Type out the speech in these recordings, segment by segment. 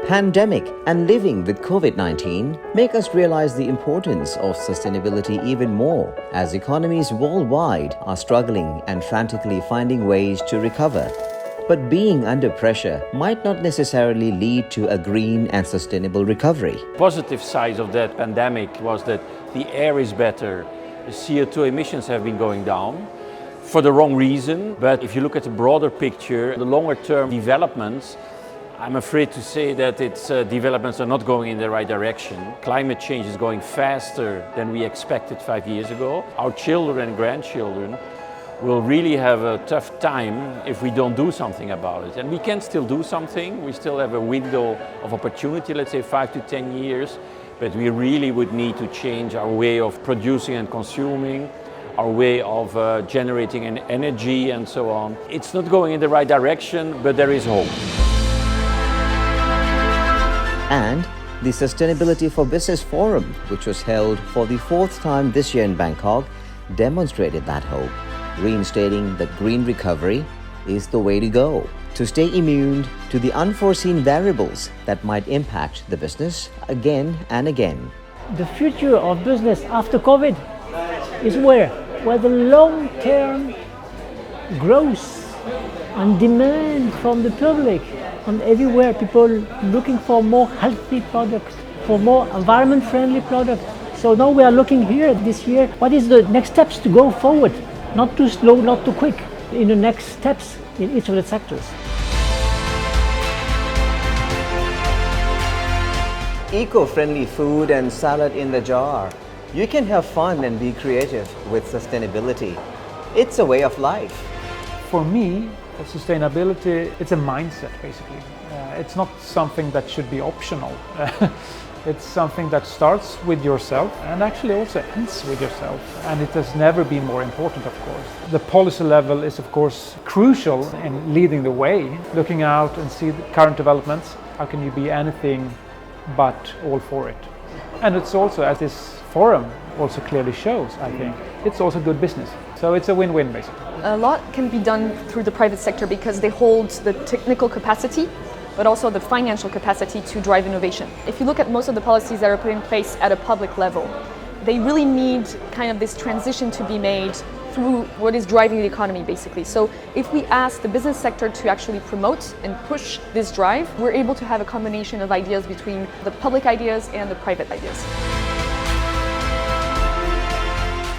pandemic and living with COVID-19 make us realize the importance of sustainability even more as economies worldwide are struggling and frantically finding ways to recover. But being under pressure might not necessarily lead to a green and sustainable recovery. Positive side of that pandemic was that the air is better, the CO2 emissions have been going down for the wrong reason. But if you look at the broader picture, the longer term developments, I'm afraid to say that its developments are not going in the right direction. Climate change is going faster than we expected 5 years ago. Our children and grandchildren will really have a tough time if we don't do something about it. And we can still do something. We still have a window of opportunity, let's say 5 to 10 years, but we really would need to change our way of producing and consuming, our way of generating energy and so on. It's not going in the right direction, but there is hope. And the Sustainability for Business Forum, which was held for the 4th time this year in Bangkok, demonstrated that hope, reinstating that green recovery is the way to go to stay immune to the unforeseen variables that might impact the business again and again. The future of business after COVID is where the long-term growth and demand from the public and everywhere, people looking for more healthy products, for more environment-friendly products. So now we are looking here this year, what is the next steps to go forward? Not too slow, not too quick, in the next steps in each of the sectors. Eco-friendly food and salad in the jar. You can have fun and be creative with sustainability. It's a way of life. For me, sustainability, it's a mindset basically. It's not something that should be optional. It's something that starts with yourself and actually also ends with yourself. And it has never been more important, of course. The policy level is, of course, crucial in leading the way, looking out and see the current developments. How can you be anything but all for it? And it's also, as this forum also clearly shows, I think, it's also good business. So it's a win-win, basically. A lot can be done through the private sector because they hold the technical capacity, but also the financial capacity to drive innovation. If you look at most of the policies that are put in place at a public level, they really need kind of this transition to be made through what is driving the economy, basically. So if we ask the business sector to actually promote and push this drive, we're able to have a combination of ideas between the public ideas and the private ideas.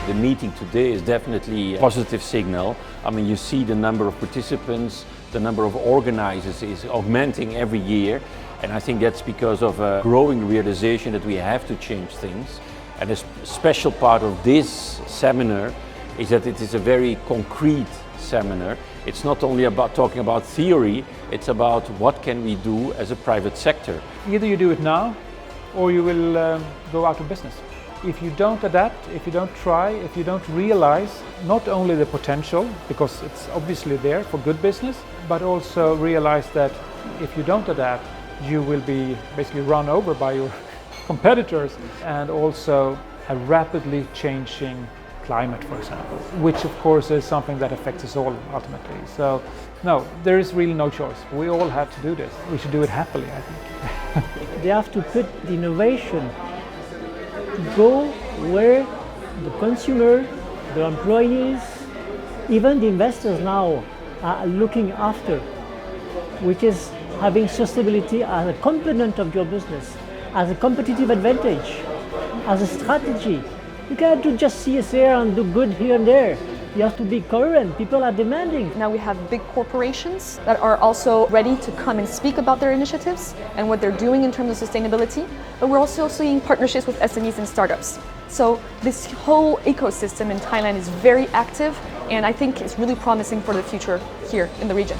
The meeting today is definitely a positive signal. I mean, you see the number of participants, the number of organizers is augmenting every year. And I think that's because of a growing realization that we have to change things. And a special part of this seminar is that it is a very concrete seminar. It's not only about talking about theory, it's about what can we do as a private sector. Either you do it now or you will go out of business. If you don't adapt, if you don't try, if you don't realize not only the potential, because it's obviously there for good business, but also realize that if you don't adapt, you will be basically run over by your competitors, and also a rapidly changing climate, for example, which of course is something that affects us all ultimately. So no, there is really no choice. We all have to do this. We should do it happily, I think. They have to put the innovation go where the consumer, the employees, even the investors now are looking after, which is having sustainability as a component of your business, as a competitive advantage, as a strategy. You cannot do just CSR and do good here and there. You have to be coherent. People are demanding. Now we have big corporations that are also ready to come and speak about their initiatives and what they're doing in terms of sustainability, but we're also seeing partnerships with SMEs and startups. So this whole ecosystem in Thailand is very active, and I think it's really promising for the future here in the region.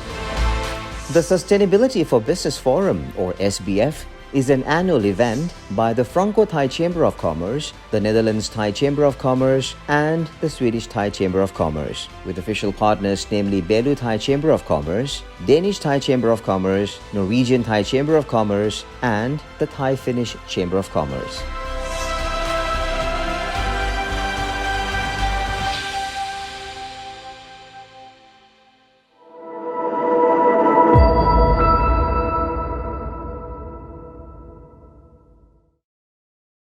The Sustainability for Business Forum, or SBF, is an annual event by the Franco-Thai Chamber of Commerce, the Netherlands Thai Chamber of Commerce, and the Swedish Thai Chamber of Commerce, with official partners namely Belu Thai Chamber of Commerce, Danish Thai Chamber of Commerce, Norwegian Thai Chamber of Commerce, and the Thai-Finnish Chamber of Commerce.